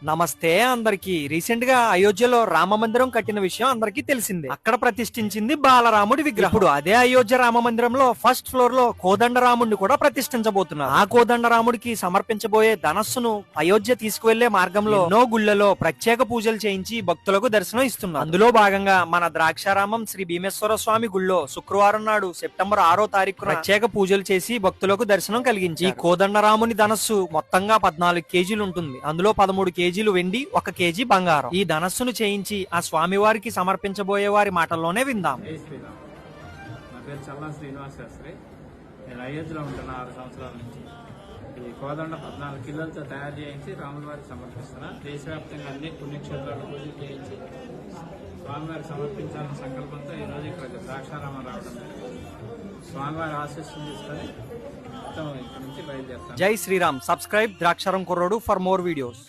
నమస్తే అందరికి. రీసెంట్ గా అయోధ్యలో రామ మందిరం కట్టిన విషయం అందరికీ తెలిసిందే. అక్కడ ప్రతిష్ఠించింది బాలరాముడి విగ్రహం. ఇప్పుడు అదే అయోధ్య రామ మందిరంలో ఫస్ట్ ఫ్లోర్ లో కోదండరాముడిని కూడా ప్రతిష్ఠించబోతున్నారు. ఆ కోదండరాముడికి సమర్పించబోయే ధనస్సును అయోధ్య తీసుకువెళ్లే మార్గంలో ఎన్నో గుళ్లలో ప్రత్యేక పూజలు చేయించి భక్తులకు దర్శనం ఇస్తున్నారు. అందులో భాగంగా మన ద్రాక్షారామం శ్రీ భీమేశ్వర స్వామి గుళ్ళో శుక్రవారం నాడు సెప్టెంబర్ 6వ తారీఖున ప్రత్యేక పూజలు చేసి భక్తులకు దర్శనం కలిగించి ఈ కోదండరాముని ధనస్సు మొత్తంగా 14 కేజీలు ఉంటుంది. అందులో 13 కేజీలు వెండి, 1 కేజీ బంగారం. ఈ ధనస్సును చేయించి ఆ స్వామి వారికి సమర్పించబోయే వారి మాటల్లోనే విందాం. నా పేరు చల్లా శ్రీనివాస్ శాస్త్రి. నేను అయోధ్యలో ఉంటున్నా 6 సంవత్సరాల నుంచి. ఈ కోదండ 14 కిలోలతో తయారు చేయించి రాముల వారికి సమర్పిస్తున్నా. దేశవ్యాప్తంగా అన్ని పుణ్యక్షేత్రాలు పూజలు చేయించి స్వామివారికి సమర్పించాలన్న సంకల్పంతో ఈరోజు ఇక్కడ ద్రాక్షారామం రావడం జరిగింది. స్వామివారి ఆశీస్సులు తీసుకొని మొత్తం ఇక్కడ నుంచి బయలుదేరుతాం. జై శ్రీరామ్. సబ్స్క్రైబ్ ద్రాక్షారం కుర్రోడు ఫర్ మోర్ వీడియోస్.